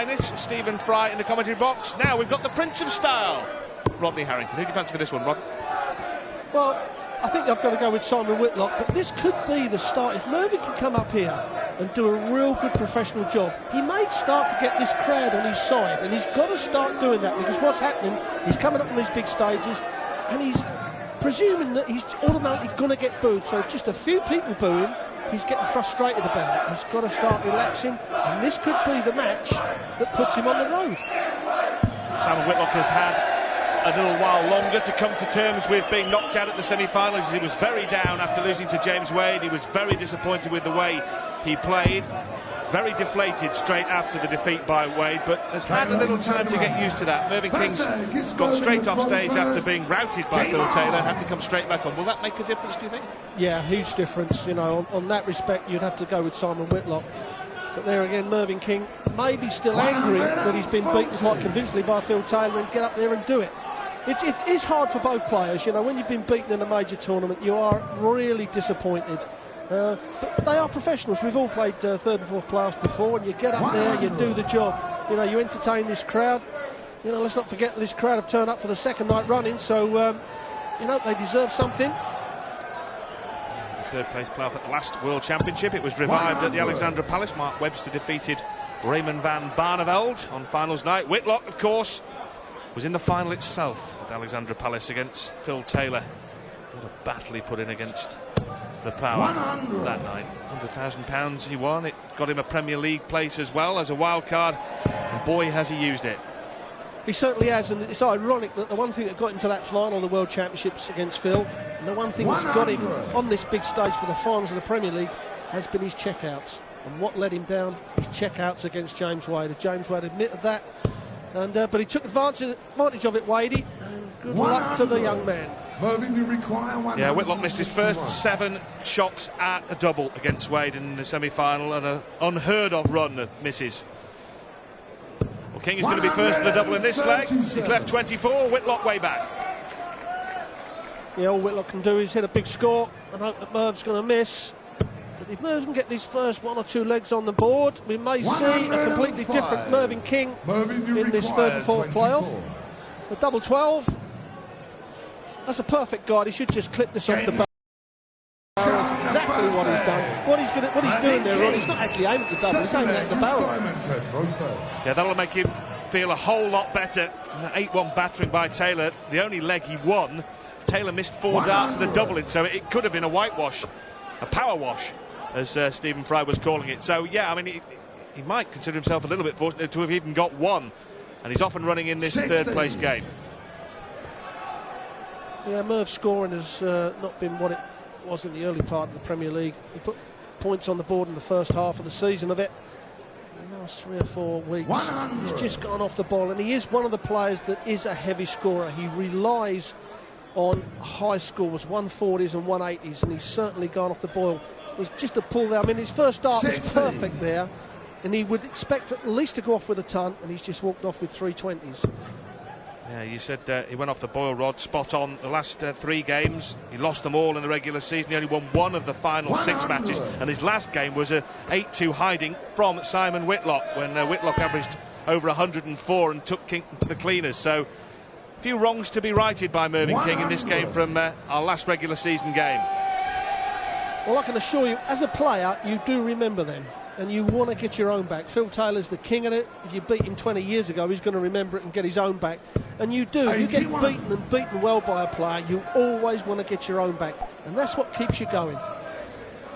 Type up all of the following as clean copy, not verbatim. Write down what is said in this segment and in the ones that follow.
Highness, Stephen Fry in the commentary box. Now we've got the Prince of Style, Rodney Harrington. Who do you fancy for this one, Rod? Well, I think I've got to go with Simon Whitlock, but this could be the start. If Mervyn can come up here and do a real good professional job, he may start to get this crowd on his side, and he's got to start doing that, because what's happening, he's coming up on these big stages and he's presuming that he's automatically going to get booed. So just a few people boo him, he's getting frustrated about it. He's got to start relaxing, and this could be the match that puts him on the road. Simon Whitlock has had a little while longer to come to terms with being knocked out at the semi-finals. He was very down after losing to James Wade. He was very disappointed with the way he played, very deflated straight after the defeat by Wade, but has had a little time to get used to that. Mervyn King's got straight off stage after being routed by Phil Taylor and had to come straight back on. Will that make a difference, do you think? Yeah, huge difference. You know, on that respect, you'd have to go with Simon Whitlock. But there again, Mervyn King may be still angry that he's been beaten quite convincingly by Phil Taylor, and get up there and do it. It is hard for both players, you know. When you've been beaten in a major tournament, you are really disappointed. But they are professionals. We've all played third and fourth playoffs before, and you get up there, you do the job. You know, you entertain this crowd. You know, let's not forget this crowd have turned up for the second night running, so, you know, they deserve something. The third place playoff at the last World Championship. It was revived at the Alexandra Palace. Mark Webster defeated Raymond van Barneveld on finals night. Whitlock, of course, was in the final itself at Alexandra Palace against Phil Taylor. What a battle he put in against the power that night. £100,000 he won. It got him a Premier League place as well as a wild card, and boy has he used it. He certainly has, and it's ironic that the one thing that got him to that final, the World Championships against Phil, and the one thing that's got him on this big stage for the finals of the Premier League has been his checkouts. And what let him down? His checkouts against James Wade. James Wade admitted that, and but he took advantage of it, Wadey, and good luck to the young man. Yeah, Whitlock missed his first 7 shots at a double against Wade in the semi-final, and an unheard of run of misses. Well, King is going to be first in the double in this leg. He's left 24, Whitlock way back. Yeah, all Whitlock can do is hit a big score and hope that Merv's going to miss. But if Merv can get these first 1 or 2 legs on the board, we may see a completely different Mervyn King in this third and fourth playoff. So double 12. That's a perfect guide. He should just clip this off the barrel. That's exactly what he's done. What he's doing there, Ron, he's not actually aiming at the double, he's aiming at the barrel. Yeah, that'll make him feel a whole lot better. 8-1 battering by Taylor, the only leg he won. Taylor missed 4 darts to the double in, so it could have been a whitewash, a power wash, as Stephen Fry was calling it. So yeah, I mean, he might consider himself a little bit fortunate to have even got 1, and he's off and running in this third place game. Yeah, Merv's scoring has not been what it was in the early part of the Premier League. He put points on the board in the first half of the season of it. In the last 3 or 4 weeks, he's just gone off the ball, and he is one of the players that is a heavy scorer. He relies on high scores, 140s and 180s, and he's certainly gone off the boil. It's just a pull there. I mean, his first start was perfect there, and he would expect at least to go off with a ton, and he's just walked off with 320s. Yeah, you said he went off the boil, Rod, spot on. The last 3 games, he lost them all in the regular season. He only won 1 of the final 6 matches, and his last game was a 8-2 hiding from Simon Whitlock, when Whitlock averaged over 104 and took King to the cleaners. So a few wrongs to be righted by Mervyn King in this game from our last regular season game. Well, I can assure you, as a player, you do remember them, and you want to get your own back. Phil Taylor's the king of it. If you beat him 20 years ago, he's going to remember it and get his own back. And you do. You get beaten and beaten well by a player, you always want to get your own back, and that's what keeps you going.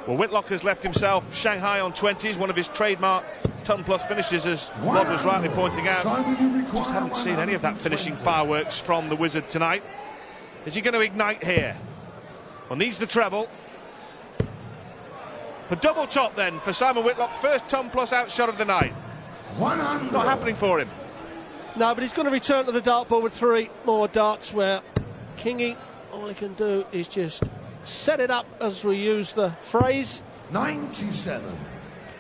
Well, Whitlock has left himself Shanghai on 20s, one of his trademark ton-plus finishes, as Rod was rightly pointing out. Just haven't seen any of that finishing fireworks from the Wizard tonight. Is he going to ignite here? Well, needs the treble. For double top then, for Simon Whitlock's first ton-plus outshot of the night. It's not happening for him. No, but he's going to return to the dartboard with 3 more darts, where Kingy, all he can do is just set it up, as we use the phrase. 97.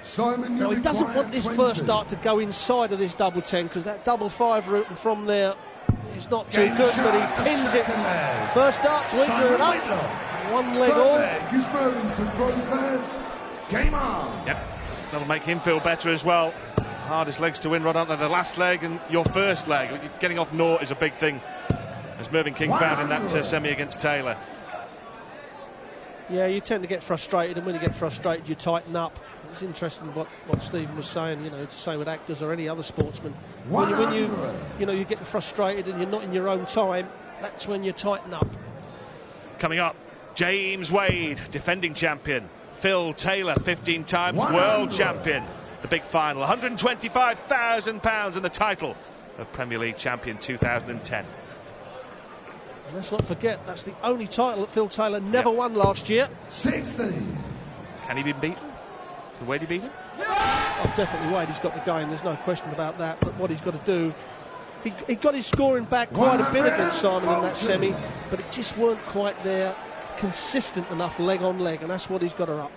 Simon, now, he doesn't want this first dart to go inside of this double 10, because that double 5 route and from there is not too good, but he pins it. First dart to enter it up. 1 leg all. Is Mervyn to throw first. Game on. Yep, that'll make him feel better as well. hardest legs to win, Rod, aren't they? The last leg and your first leg. Getting off naught is a big thing, as Mervyn King found in that semi against Taylor. Yeah, you tend to get frustrated, and when you get frustrated, you tighten up. It's interesting what Stephen was saying. You know, it's the same with actors or any other sportsman. When you get frustrated and you're not in your own time, that's when you tighten up. Coming up, James Wade, defending champion. Phil Taylor, 15 times world champion. The big final, £125,000 and the title of Premier League champion 2010. And let's not forget, that's the only title that Phil Taylor never won last year. 16. Can he be beaten? Can Wadey beat him? Oh, definitely Wadey's got the game, there's no question about that. But what he's got to do, he got his scoring back quite a bit against Simon in that semi, but it just weren't quite there, consistent enough leg on leg, and that's what he's got her up.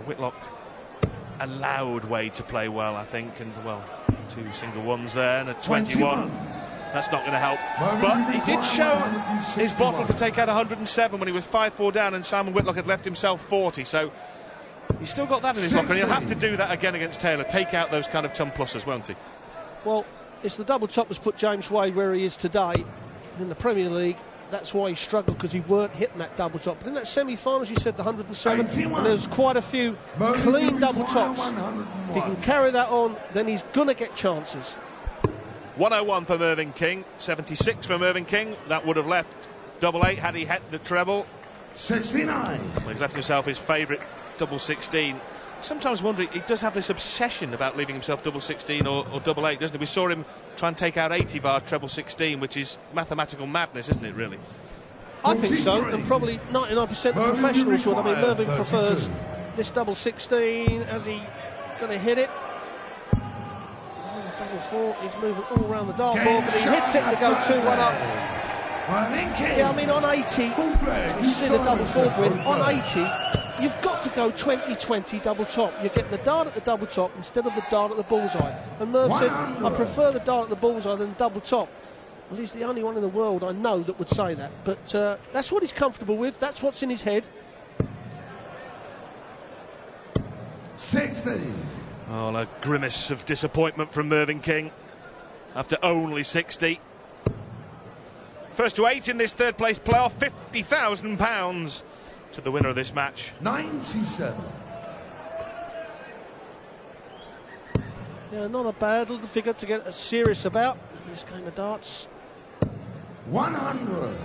Whitlock allowed Wade to play well, I think, and well, 2 single ones there and a 21. That's not going to help. But he did show his bottle to take out 107 when he was 5-4 down, and Simon Whitlock had left himself 40. So he's still got that in his locker, and he'll have to do that again against Taylor. Take out those kind of ton pluses, won't he? Well, it's the double top that's put James Wade where he is today in the Premier League. That's why he struggled, because he weren't hitting that double top. But in that semi-final, as you said, the 107, and there's quite a few clean double tops. If he can carry that on, then he's going to get chances. 101 for Mervyn King, 76 for Mervyn King. That would have left double 8 had he hit the treble. 69. Well, he's left himself his favourite double 16. Sometimes wonder, he does have this obsession about leaving himself double 16 or double 8, doesn't he? We saw him try and take out 80 bar treble 16, which is mathematical madness, isn't it, really? I think so, and probably 99% of professionals would. I mean, Mervyn prefers this double 16. As he going to hit it? Double 4, he's moving all around the dartboard, but he hits it to go 2-1 up. Yeah, I mean, on 80, you see the double 4 win. On 80, you've got to go 20-20 double top. You're getting the dart at the double top instead of the dart at the bullseye. And Merv said, I prefer the dart at the bullseye than the double top. Well, he's the only one in the world I know that would say that. But that's what he's comfortable with. That's what's in his head. 16. Oh, a grimace of disappointment from Mervyn King after only 60. First to 8 in this third place playoff, £50,000 to the winner of this match. 97. Yeah, not a bad little figure to get serious about in this game of darts. 100.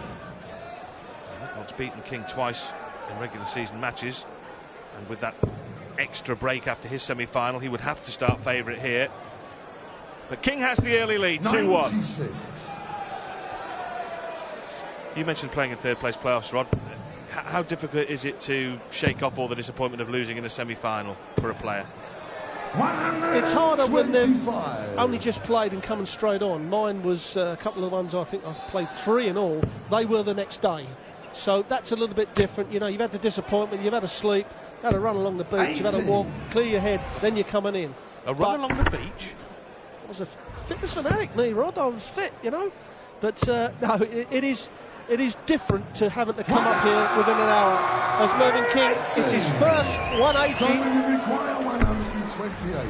Whitlock's beaten King twice in regular season matches, and with that extra break after his semi-final, he would have to start favourite here. But King has the early lead, 2-1. 96. You mentioned playing in third place playoffs, Rod. How difficult is it to shake off all the disappointment of losing in a semi-final for a player? It's harder when they've only just played and coming straight on. Mine was a couple of ones, I think I've played 3 in all. They were the next day. So that's a little bit different. You know, you've had the disappointment, you've had a sleep, you've had a run along the beach, you've had a walk, clear your head, then you're coming in. A run along the beach? I was a fitness fanatic, me, Rod. I was fit, you know. But no, it is different to having to come up here within an hour. As Mervyn King, it's his first 180.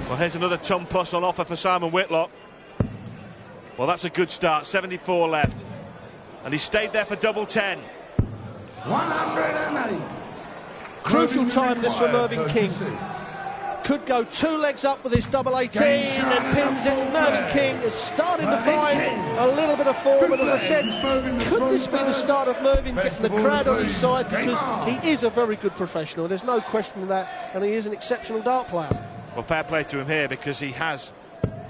Well, here's another ton plus on offer for Simon Whitlock. Well, that's a good start. 74 left, and he stayed there for double 10. 108. Crucial time this for Mervyn King. Could go 2 legs up with his double 18 and pins it. Mervyn King is starting to find a little bit of form, and as I said, could this be the start of Mervyn getting the crowd on his side, because he is a very good professional, there's no question of that, and he is an exceptional dart player. Well, fair play to him here, because he has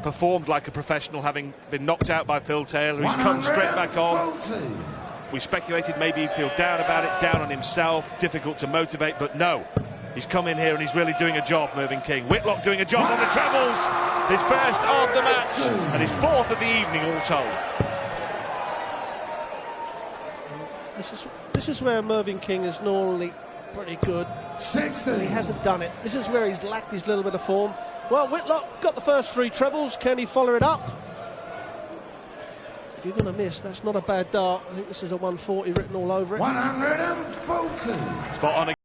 performed like a professional, having been knocked out by Phil Taylor. He's come straight back on. We speculated maybe he'd feel down about it, down on himself, difficult to motivate, but no. He's come in here and he's really doing a job, Mervyn King. Whitlock doing a job on the trebles. His first of the match and his 4th of the evening, all told. This is where Mervyn King is normally pretty good. 60. He hasn't done it. This is where he's lacked his little bit of form. Well, Whitlock got the first 3 trebles. Can he follow it up? If you're going to miss, that's not a bad dart. I think this is a 140 written all over it. 140. Spot on again.